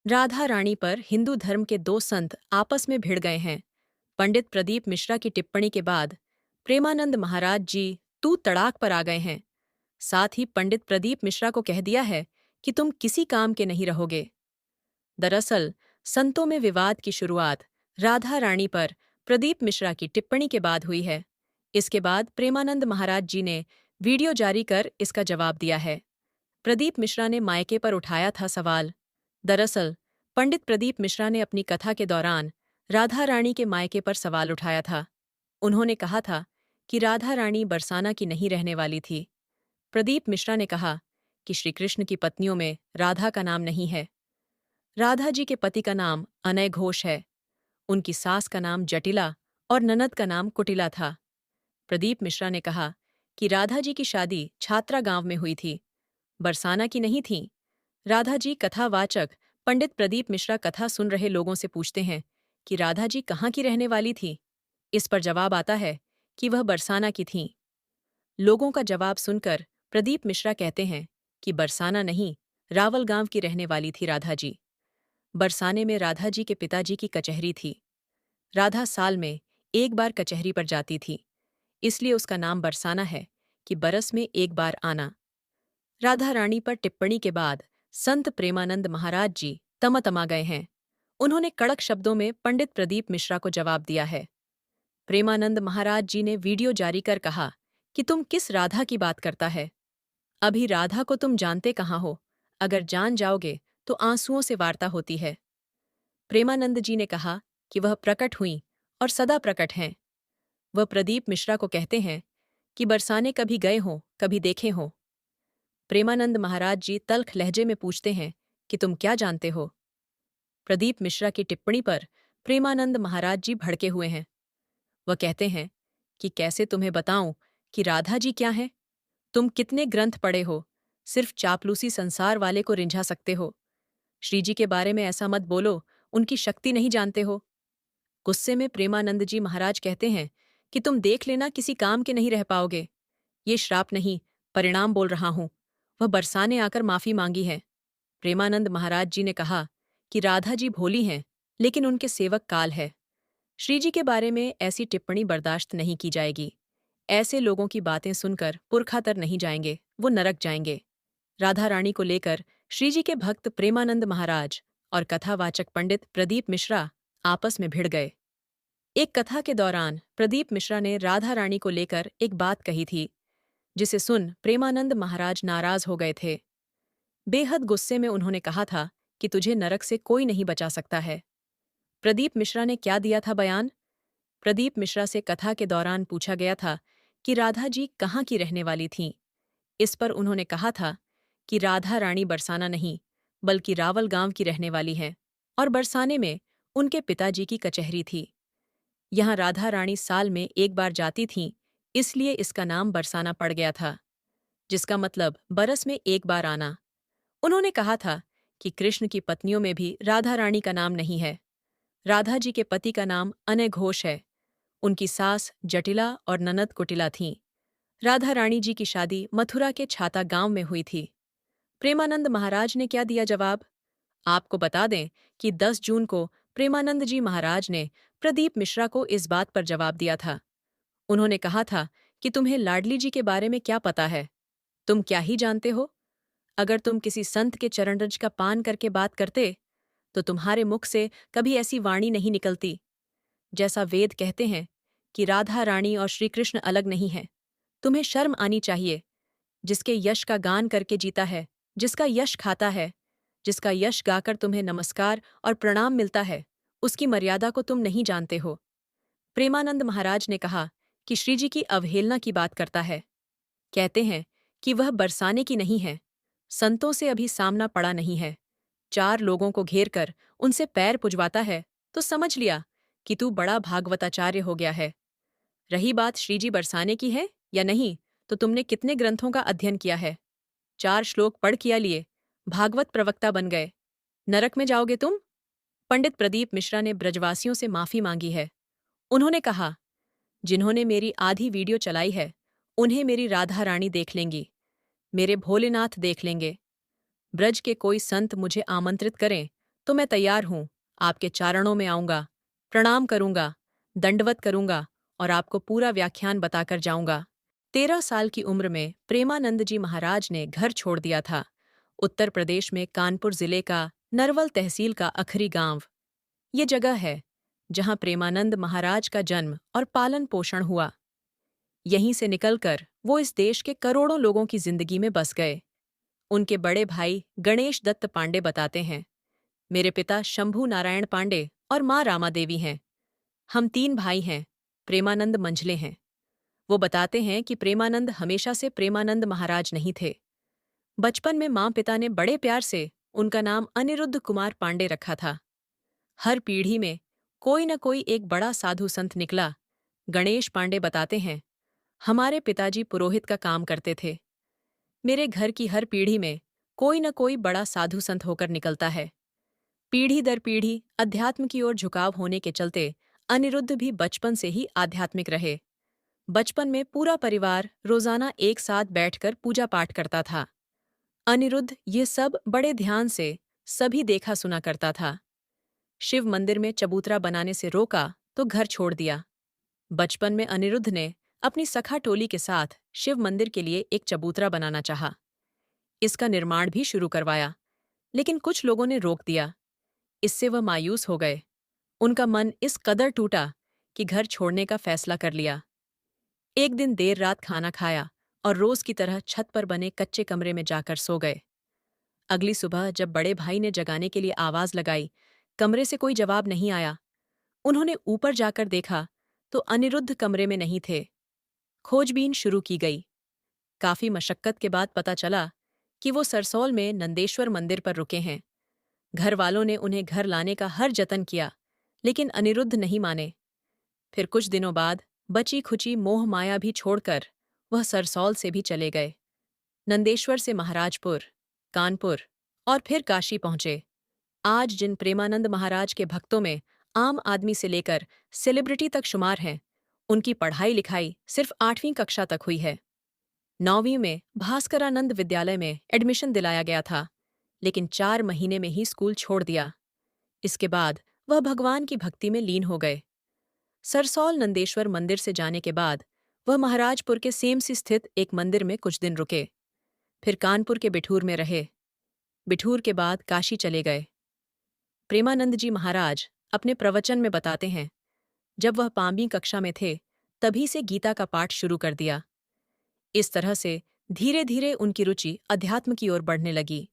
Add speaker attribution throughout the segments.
Speaker 1: राधा रानी पर हिंदू धर्म के दो संत आपस में भिड़ गए हैं। पंडित प्रदीप मिश्रा की टिप्पणी के बाद प्रेमानंद महाराज जी तू तड़ाक पर आ गए हैं। साथ ही पंडित प्रदीप मिश्रा को कह दिया है कि तुम किसी काम के नहीं रहोगे। दरअसल संतों में विवाद की शुरुआत राधा रानी पर प्रदीप मिश्रा की टिप्पणी के बाद हुई है। इसके बाद प्रेमानंद महाराज जी ने वीडियो जारी कर इसका जवाब दिया है। प्रदीप मिश्रा ने मायके पर उठाया था सवाल। दरअसल पंडित प्रदीप मिश्रा ने अपनी कथा के दौरान राधा रानी के मायके पर सवाल उठाया था। उन्होंने कहा था कि राधा रानी बरसाना की नहीं रहने वाली थी। प्रदीप मिश्रा ने कहा कि श्री कृष्ण की पत्नियों में राधा का नाम नहीं है। राधा जी के पति का नाम अनय घोष है। उनकी सास का नाम जटिला और ननद का नाम कुटिला था। प्रदीप मिश्रा ने कहा कि राधा जी की शादी छात्रा गांव में हुई थी, बरसाना की नहीं थी। राधा जी कथावाचक पंडित प्रदीप मिश्रा कथा सुन रहे लोगों से पूछते हैं कि राधा जी कहाँ की रहने वाली थी। इस पर जवाब आता है कि वह बरसाना की थीं। लोगों का जवाब सुनकर प्रदीप मिश्रा कहते हैं कि बरसाना नहीं, रावल गांव की रहने वाली थी राधा जी। बरसाने में राधा जी के पिताजी की कचहरी थी। राधा साल में एक बार कचहरी पर जाती थी, इसलिए उसका नाम बरसाना है कि बरस में एक बार आना। राधा रानी पर टिप्पणी के बाद संत प्रेमानंद महाराज जी तमा गए हैं। उन्होंने कड़क शब्दों में पंडित प्रदीप मिश्रा को जवाब दिया है। प्रेमानंद महाराज जी ने वीडियो जारी कर कहा कि तुम किस राधा की बात करता है? अभी राधा को तुम जानते कहाँ हो? अगर जान जाओगे तो आंसुओं से वार्ता होती है। प्रेमानंद जी ने कहा कि वह प्रकट हुईं और सदा प्रकट हैं। वह प्रदीप मिश्रा को कहते हैं कि बरसाने कभी गए हों, कभी देखे हों। प्रेमानंद महाराज जी तल्ख लहजे में पूछते हैं कि तुम क्या जानते हो? प्रदीप मिश्रा की टिप्पणी पर प्रेमानंद महाराज जी भड़के हुए हैं। वह कहते हैं कि कैसे तुम्हें बताऊं कि राधा जी क्या हैं? तुम कितने ग्रंथ पढ़े हो? सिर्फ चापलूसी संसार वाले को रिंझा सकते हो। श्री जी के बारे में ऐसा मत बोलो, उनकी शक्ति नहीं जानते हो। गुस्से में प्रेमानंद जी महाराज कहते हैं कि तुम देख लेना किसी काम के नहीं रह पाओगे। ये श्राप नहीं, परिणाम बोल रहा हूं। वह बरसाने आकर माफी मांगी है। प्रेमानंद महाराज जी ने कहा कि राधा जी भोली हैं, लेकिन उनके सेवक काल है। श्री जी के बारे में ऐसी टिप्पणी बर्दाश्त नहीं की जाएगी। ऐसे लोगों की बातें सुनकर पुरखा तर नहीं जाएंगे, वो नरक जाएंगे। राधा रानी को लेकर श्री जी के भक्त प्रेमानंद महाराज और कथावाचक पंडित प्रदीप मिश्रा आपस में भिड़ गए। एक कथा के दौरान प्रदीप मिश्रा ने राधा रानी को लेकर एक बात कही थी, जिसे सुन प्रेमानंद महाराज नाराज हो गए थे। बेहद गुस्से में उन्होंने कहा था कि तुझे नरक से कोई नहीं बचा सकता है। प्रदीप मिश्रा ने क्या दिया था बयान? प्रदीप मिश्रा से कथा के दौरान पूछा गया था कि राधा जी कहाँ की रहने वाली थीं। इस पर उन्होंने कहा था कि राधा रानी बरसाना नहीं, बल्कि रावल गांव की रहने वाली हैं और बरसाने में उनके पिताजी की कचहरी थी। यहाँ राधा रानी साल में एक बार जाती थीं, इसलिए इसका नाम बरसाना पड़ गया था, जिसका मतलब बरस में एक बार आना। उन्होंने कहा था कि कृष्ण की पत्नियों में भी राधा रानी का नाम नहीं है। राधा जी के पति का नाम अनय घोष है। उनकी सास जटिला और ननद कुटिला थीं। राधा रानी जी की शादी मथुरा के छाता गांव में हुई थी। प्रेमानंद महाराज ने क्या दिया जवाब? आपको बता दें कि 10 जून को प्रेमानंद जी महाराज ने प्रदीप मिश्रा को इस बात पर जवाब दिया था। उन्होंने कहा था कि तुम्हें लाडली जी के बारे में क्या पता है? तुम क्या ही जानते हो? अगर तुम किसी संत के चरणरज का पान करके बात करते तो तुम्हारे मुख से कभी ऐसी वाणी नहीं निकलती। जैसा वेद कहते हैं कि राधा रानी और श्री कृष्ण अलग नहीं हैं। तुम्हें शर्म आनी चाहिए। जिसके यश का गान करके जीता है, जिसका यश खाता है, जिसका यश गाकर तुम्हें नमस्कार और प्रणाम मिलता है, उसकी मर्यादा को तुम नहीं जानते हो। प्रेमानंद महाराज ने कहा कि श्री जी की अवहेलना की बात करता है। कहते हैं कि वह बरसाने की नहीं है। संतों से अभी सामना पड़ा नहीं है। 4 लोगों को घेर कर उनसे पैर पुजवाता है तो समझ लिया कि तू बड़ा भागवताचार्य हो गया है। रही बात श्रीजी बरसाने की है या नहीं, तो तुमने कितने ग्रंथों का अध्ययन किया है? 4 श्लोक पढ़ किया लिए, भागवत प्रवक्ता बन गए। नरक में जाओगे तुम? पंडित प्रदीप मिश्रा ने ब्रजवासियों से माफी मांगी है। उन्होंने कहा, जिन्होंने मेरी आधी वीडियो चलाई है, उन्हें मेरी राधा रानी देख लेंगी, मेरे भोलेनाथ देख लेंगे। ब्रज के कोई संत मुझे आमंत्रित करें तो मैं तैयार हूँ, आपके चारणों में आऊँगा, प्रणाम करूँगा, दंडवत करूँगा और आपको पूरा व्याख्यान बताकर जाऊँगा। 13 साल की उम्र में प्रेमानंद जी महाराज ने घर छोड़ दिया था। उत्तर प्रदेश में कानपुर जिले का नरवल तहसील का अखरी गांव। ये जगह है जहां प्रेमानंद महाराज का जन्म और पालन पोषण हुआ। यहीं से निकलकर वो इस देश के करोड़ों लोगों की जिंदगी में बस गए। उनके बड़े भाई गणेश दत्त पांडे बताते हैं, मेरे पिता शंभू नारायण पांडे और माँ रामा देवी हैं। हम 3 भाई हैं, प्रेमानंद मंझले हैं। वो बताते हैं कि प्रेमानंद हमेशा से प्रेमानंद महाराज नहीं थे। बचपन में माँ पिता ने बड़े प्यार से उनका नाम अनिरुद्ध कुमार पांडे रखा था। हर पीढ़ी में कोई न कोई एक बड़ा साधु संत निकला। गणेश पांडे बताते हैं, हमारे पिताजी पुरोहित का काम करते थे। मेरे घर की हर पीढ़ी में कोई न कोई बड़ा साधु संत होकर निकलता है। पीढ़ी दर पीढ़ी अध्यात्म की ओर झुकाव होने के चलते अनिरुद्ध भी बचपन से ही आध्यात्मिक रहे। बचपन में पूरा परिवार रोजाना एक साथ बैठकर पूजा पाठ करता था। अनिरुद्ध ये सब बड़े ध्यान से सभी देखा सुना करता था। शिव मंदिर में चबूतरा बनाने से रोका तो घर छोड़ दिया। बचपन में अनिरुद्ध ने अपनी सखा टोली के साथ शिव मंदिर के लिए एक चबूतरा बनाना चाहा। इसका निर्माण भी शुरू करवाया, लेकिन कुछ लोगों ने रोक दिया। इससे वह मायूस हो गए। उनका मन इस कदर टूटा कि घर छोड़ने का फैसला कर लिया। एक दिन देर रात खाना खाया और रोज की तरह छत पर बने कच्चे कमरे में जाकर सो गए। अगली सुबह जब बड़े भाई ने जगाने के लिए आवाज लगाई, कमरे से कोई जवाब नहीं आया। उन्होंने ऊपर जाकर देखा तो अनिरुद्ध कमरे में नहीं थे। खोजबीन शुरू की गई। काफी मशक्कत के बाद पता चला कि वो सरसौल में नंदेश्वर मंदिर पर रुके हैं। घर वालों ने उन्हें घर लाने का हर जतन किया, लेकिन अनिरुद्ध नहीं माने। फिर कुछ दिनों बाद बची खुची मोह माया भी छोड़कर वह सरसौल से भी चले गए। नंदेश्वर से महाराजपुर, कानपुर और फिर काशी पहुंचे। आज जिन प्रेमानंद महाराज के भक्तों में आम आदमी से लेकर सेलिब्रिटी तक शुमार हैं, उनकी पढ़ाई लिखाई सिर्फ 8वीं कक्षा तक हुई है। 9वीं में भास्करानंद विद्यालय में एडमिशन दिलाया गया था, लेकिन 4 महीने में ही स्कूल छोड़ दिया। इसके बाद वह भगवान की भक्ति में लीन हो गए। सरसौल नंदेश्वर मंदिर से जाने के बाद वह महाराजपुर के सेमसी स्थित एक मंदिर में कुछ दिन रुके। फिर कानपुर के बिठूर में रहे। बिठूर के बाद काशी चले गए। प्रेमानंद जी महाराज अपने प्रवचन में बताते हैं, जब वह 5वीं कक्षा में थे तभी से गीता का पाठ शुरू कर दिया। इस तरह से धीरे धीरे उनकी रुचि अध्यात्म की ओर बढ़ने लगी।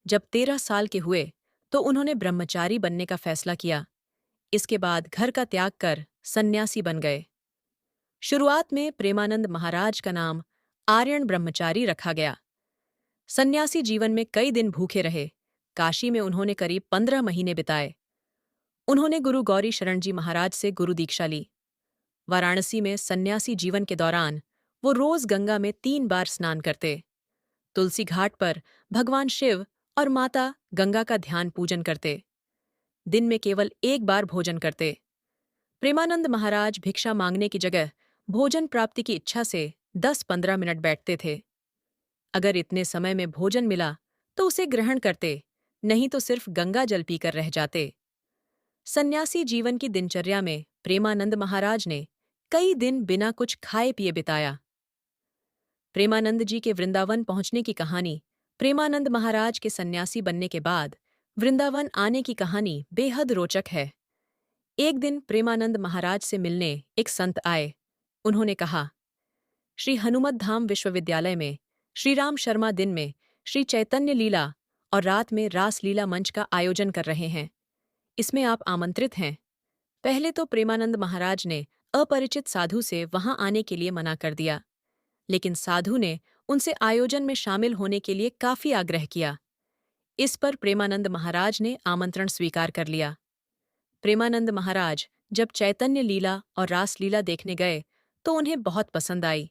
Speaker 1: जब 13 साल के हुए तो उन्होंने ब्रह्मचारी बनने का फैसला किया। इसके बाद घर का त्याग कर सन्यासी बन गए। शुरुआत में प्रेमानंद महाराज का नाम आर्यन ब्रह्मचारी रखा गया। सन्यासी जीवन में कई दिन भूखे रहे। काशी में उन्होंने करीब 15 महीने बिताए। उन्होंने गुरु गौरी शरण जी महाराज से गुरु दीक्षा ली। वाराणसी में सन्यासी जीवन के दौरान वो रोज गंगा में 3 बार स्नान करते। तुलसी घाट पर भगवान शिव और माता गंगा का ध्यान पूजन करते। दिन में केवल 1 बार भोजन करते। प्रेमानंद महाराज भिक्षा मांगने की जगह भोजन प्राप्ति की इच्छा से 10-15 मिनट बैठते थे। अगर इतने समय में भोजन मिला तो उसे ग्रहण करते, नहीं तो सिर्फ गंगा जल पीकर रह जाते। सन्यासी जीवन की दिनचर्या में प्रेमानंद महाराज ने कई दिन बिना कुछ खाए पिए बिताया। प्रेमानंद जी के वृंदावन पहुंचने की कहानी, प्रेमानंद महाराज के सन्यासी बनने के बाद वृंदावन आने की कहानी बेहद रोचक है। एक दिन प्रेमानंद महाराज से मिलने एक संत आए। उन्होंने कहा, श्री हनुमत धाम विश्वविद्यालय में श्री राम शर्मा दिन में श्री चैतन्य लीला और रात में रास लीला मंच का आयोजन कर रहे हैं। इसमें आप आमंत्रित हैं। पहले तो प्रेमानंद महाराज ने अपरिचित साधु से वहां आने के लिए मना कर दिया, लेकिन साधु ने उनसे आयोजन में शामिल होने के लिए काफी आग्रह किया। इस पर प्रेमानंद महाराज ने आमंत्रण स्वीकार कर लिया। प्रेमानंद महाराज जब चैतन्य लीला और रास लीला देखने गए तो उन्हें बहुत पसंद आई।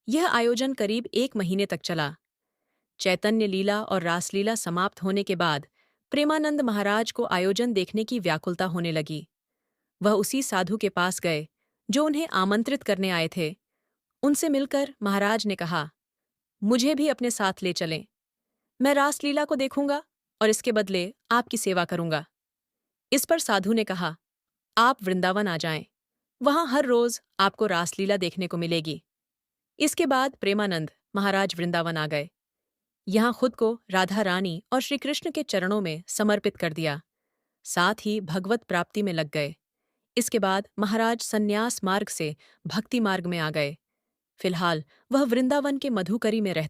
Speaker 1: यह आयोजन करीब 1 महीने तक चला। चैतन्य लीला और रासलीला समाप्त होने के बाद प्रेमानंद महाराज को आयोजन देखने की व्याकुलता होने लगी। वह उसी साधु के पास गए जो उन्हें आमंत्रित करने आए थे। उनसे मिलकर महाराज ने कहा, मुझे भी अपने साथ ले चलें। मैं रासलीला को देखूंगा और इसके बदले आपकी सेवा करूंगा। इस पर साधु ने कहा, आप वृंदावन आ जाएं। वहां हर रोज आपको रासलीला देखने को मिलेगी। इसके बाद प्रेमानंद महाराज वृंदावन आ गए। यहाँ खुद को राधा रानी और श्री कृष्ण के चरणों में समर्पित कर दिया। साथ ही भगवत प्राप्ति में लग गए। इसके बाद महाराज संन्यास मार्ग से भक्ति मार्ग में आ गए। फिलहाल वह वृंदावन के मधुकरी में रहते